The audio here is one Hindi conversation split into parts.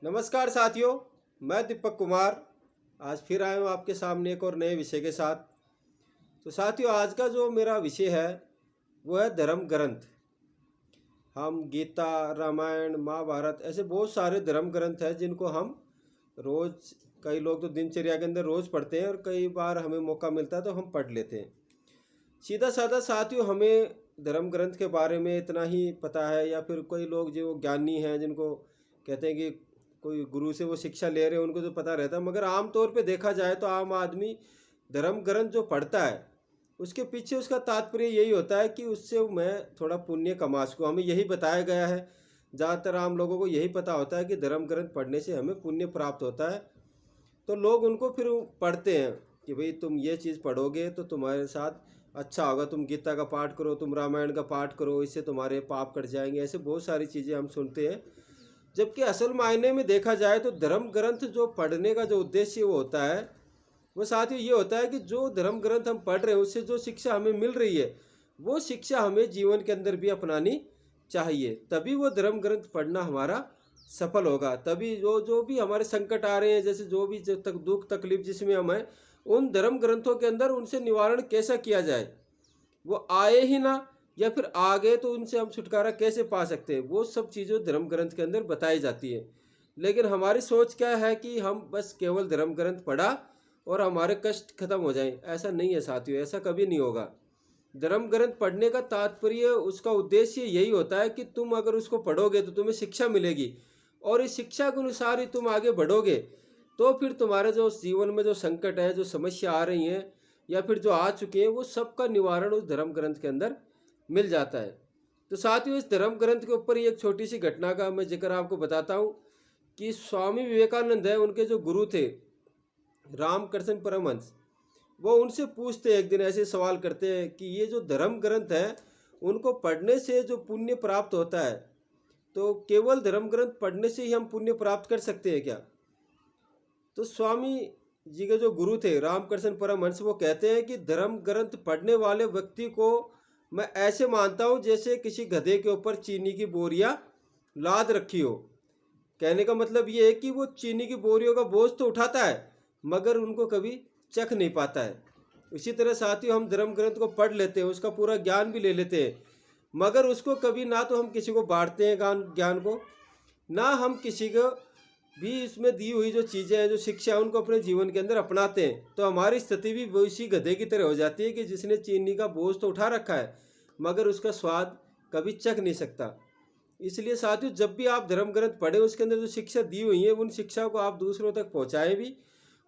नमस्कार साथियों, मैं दीपक कुमार आज फिर आया हूँ आपके सामने एक और नए विषय के साथ। तो साथियों, आज का जो मेरा विषय है वो है धर्म ग्रंथ। हम गीता, रामायण, महाभारत ऐसे बहुत सारे धर्म ग्रंथ हैं जिनको हम रोज़, कई लोग तो दिनचर्या के अंदर रोज़ पढ़ते हैं और कई बार हमें मौका मिलता है तो हम पढ़ लेते हैं। सीधा साधा साथियों, हमें धर्म ग्रंथ के बारे में इतना ही पता है, या फिर कोई लोग जो ज्ञानी हैं जिनको कहते हैं कि कोई गुरु से वो शिक्षा ले रहे हैं उनको तो पता रहता है। मगर आम तौर पे देखा जाए तो आम आदमी धर्म ग्रंथ जो पढ़ता है उसके पीछे उसका तात्पर्य यही होता है कि उससे मैं थोड़ा पुण्य कमा सकूँ। हमें यही बताया गया है, ज़्यादातर आम लोगों को यही पता होता है कि धर्म ग्रंथ पढ़ने से हमें पुण्य प्राप्त होता है। तो लोग उनको फिर पढ़ते हैं कि भाई तुम ये चीज़ पढ़ोगे तो तुम्हारे साथ अच्छा होगा, तुम गीता का पाठ करो, तुम रामायण का पाठ करो, इससे तुम्हारे पाप कट जाएंगे। ऐसे बहुत सारी चीज़ें हम सुनते हैं। जबकि असल मायने में देखा जाए तो धर्म ग्रंथ जो पढ़ने का जो उद्देश्य वो होता है, वो साथ ही ये होता है कि जो धर्म ग्रंथ हम पढ़ रहे हैं उससे जो शिक्षा हमें मिल रही है वो शिक्षा हमें जीवन के अंदर भी अपनानी चाहिए। तभी वो धर्म ग्रंथ पढ़ना हमारा सफल होगा। तभी जो जो भी हमारे संकट आ रहे हैं, जैसे जो भी जब तक दुख तकलीफ जिसमें हम हैं, उन धर्म ग्रंथों के अंदर उनसे निवारण कैसा किया जाए, वो आए ही ना, या फिर आ गए तो उनसे हम छुटकारा कैसे पा सकते हैं, वो सब चीज़ें धर्म ग्रंथ के अंदर बताई जाती है। लेकिन हमारी सोच क्या है कि हम बस केवल धर्म ग्रंथ पढ़ा और हमारे कष्ट खत्म हो जाएं। ऐसा नहीं है साथियों, ऐसा कभी नहीं होगा। धर्म ग्रंथ पढ़ने का तात्पर्य, उसका उद्देश्य यही होता है कि तुम अगर उसको पढ़ोगे तो तुम्हें शिक्षा मिलेगी, और इस शिक्षा के अनुसार ही तुम आगे बढ़ोगे तो फिर तुम्हारे जो जीवन में जो संकट है, जो समस्या आ रही हैं या फिर जो आ चुके हैं, वो सबका निवारण उस धर्म ग्रंथ के अंदर मिल जाता है। तो साथियों, इस धर्म ग्रंथ के ऊपर ही एक छोटी सी घटना का मैं जिक्र आपको बताता हूँ कि स्वामी विवेकानंद है, उनके जो गुरु थे रामकृष्ण परमहंस, वो उनसे पूछते एक दिन, ऐसे सवाल करते हैं कि ये जो धर्म ग्रंथ है उनको पढ़ने से जो पुण्य प्राप्त होता है, तो केवल धर्म ग्रंथ पढ़ने से ही हम पुण्य प्राप्त कर सकते हैं क्या? तो स्वामी जी के जो गुरु थे रामकृष्ण परमहंस, वो कहते हैं कि धर्म ग्रंथ पढ़ने वाले व्यक्ति को मैं ऐसे मानता हूँ जैसे किसी गधे के ऊपर चीनी की बोरियां लाद रखी हो। कहने का मतलब ये है कि वो चीनी की बोरियों का बोझ तो उठाता है मगर उनको कभी चख नहीं पाता है। इसी तरह साथियों, हम धर्म ग्रंथ को पढ़ लेते हैं, उसका पूरा ज्ञान भी ले लेते हैं, मगर उसको कभी ना तो हम किसी को बांटते हैं ज्ञान ज्ञान को, ना हम किसी को भी इसमें दी हुई जो चीज़ें हैं, जो शिक्षा है, उनको अपने जीवन के अंदर अपनाते हैं। तो हमारी स्थिति भी वैसी गधे की तरह हो जाती है कि जिसने चीनी का बोझ तो उठा रखा है मगर उसका स्वाद कभी चख नहीं सकता। इसलिए साथियों, जब भी आप धर्म ग्रंथ पढ़ें उसके अंदर जो शिक्षा दी हुई है उन शिक्षा को आप दूसरों तक पहुँचाएँ भी,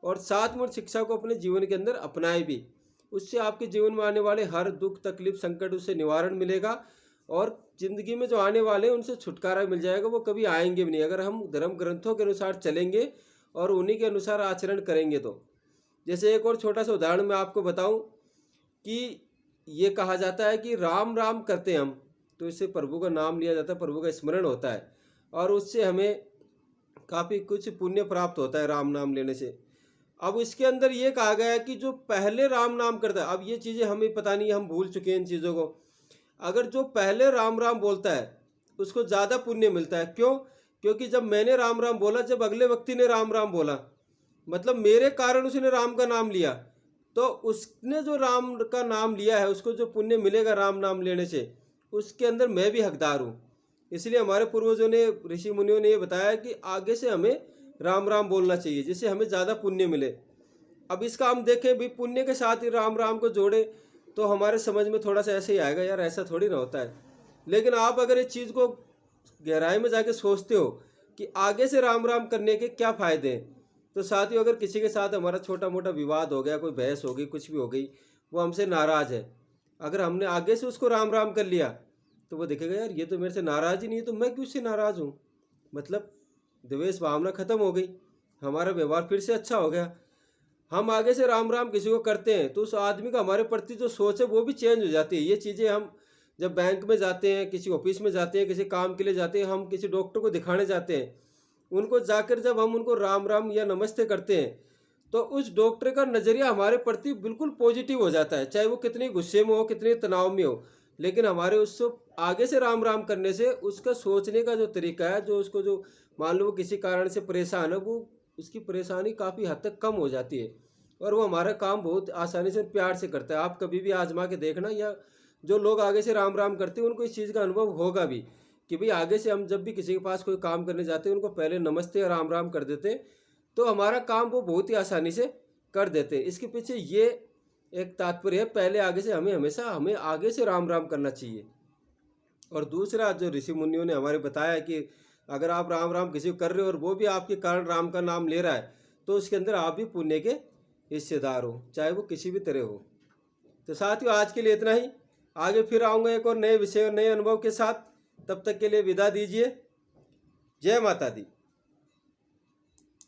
और साथ में उन शिक्षा को अपने जीवन के अंदर अपनाएं भी। उससे आपके जीवन में आने वाले हर दुख तकलीफ संकट उससे निवारण मिलेगा, और ज़िंदगी में जो आने वाले हैं उनसे छुटकारा मिल जाएगा। वो कभी आएंगे भी नहीं अगर हम धर्म ग्रंथों के अनुसार चलेंगे और उन्हीं के अनुसार आचरण करेंगे तो। जैसे एक और छोटा सा उदाहरण मैं आपको बताऊं कि ये कहा जाता है कि राम राम करते हैं हम, तो इससे प्रभु का नाम लिया जाता है, प्रभु का स्मरण होता है, और उससे हमें काफ़ी कुछ पुण्य प्राप्त होता है राम नाम लेने से। अब इसके अंदर ये कहा गया है कि जो पहले राम नाम करता है, अब ये चीज़ें हमें पता नहीं, हम भूल चुके हैं इन चीज़ों को। अगर जो पहले राम राम बोलता है उसको ज़्यादा पुण्य मिलता है। क्यों? क्योंकि जब मैंने राम राम बोला, जब अगले व्यक्ति ने राम राम बोला, मतलब मेरे कारण उसने राम का नाम लिया, तो उसने जो राम का नाम लिया है उसको जो पुण्य मिलेगा राम नाम लेने से, उसके अंदर मैं भी हकदार हूँ। इसलिए हमारे पूर्वजों ने, ऋषि मुनियों ने ये बताया कि आगे से हमें राम राम बोलना चाहिए जिससे हमें ज़्यादा पुण्य मिले। अब इसका हम देखें भी, पुण्य के साथ ही राम राम को जोड़े तो हमारे समझ में थोड़ा सा ऐसे ही आएगा, यार ऐसा थोड़ी ना होता है। लेकिन आप अगर इस चीज़ को गहराई में जाके सोचते हो कि आगे से राम राम करने के क्या फ़ायदे हैं, तो साथियों, अगर किसी के साथ हमारा छोटा मोटा विवाद हो गया, कोई बहस हो गई, कुछ भी हो गई, वो हमसे नाराज़ है, अगर हमने आगे से उसको राम राम कर लिया तो वो देखेगा, यार ये तो मेरे से नाराज़ ही नहीं है, तो मैं क्यों उससे नाराज़ हूँ। मतलब द्वेष भावना खत्म हो गई, हमारा व्यवहार फिर से अच्छा हो गया। हम आगे से राम राम किसी को करते हैं तो उस आदमी का हमारे प्रति जो सोच है वो भी चेंज हो जाती है। ये चीज़ें हम जब बैंक में जाते हैं, किसी ऑफिस में जाते हैं, किसी काम के लिए जाते हैं, हम किसी डॉक्टर को दिखाने जाते हैं, उनको जाकर जब हम उनको राम राम या नमस्ते करते हैं तो उस डॉक्टर का नज़रिया हमारे प्रति बिल्कुल पॉजिटिव हो जाता है, चाहे वो कितने गुस्से में हो, कितने तनाव में हो। लेकिन हमारे उसको आगे से राम राम करने से उसका सोचने का जो तरीका है, जो उसको जो मान लो वो किसी कारण से परेशान है, वो उसकी परेशानी काफ़ी हद तक कम हो जाती है और वो हमारा काम बहुत आसानी से प्यार से करता है। आप कभी भी आजमा के देखना, या जो लोग आगे से राम राम करते हैं उनको इस चीज़ का अनुभव होगा भी कि भाई आगे से हम जब भी किसी के पास कोई काम करने जाते हैं उनको पहले नमस्ते और राम राम कर देते हैं, तो हमारा काम वो बहुत ही आसानी से कर देते हैं। इसके पीछे ये एक तात्पर्य है, पहले आगे से हमें आगे से राम राम करना चाहिए। और दूसरा जो ऋषि मुनियों ने हमारे बताया कि अगर आप राम राम किसी को कर रहे हो और वो भी आपके कारण राम का नाम ले रहा है, तो उसके अंदर आप भी पुण्य के हिस्सेदार हो, चाहे वो किसी भी तरह हो। तो साथियों, आज के लिए इतना ही। आगे फिर आऊँगा एक और नए विषय और नए अनुभव के साथ। तब तक के लिए विदा दीजिए। जय माता दी।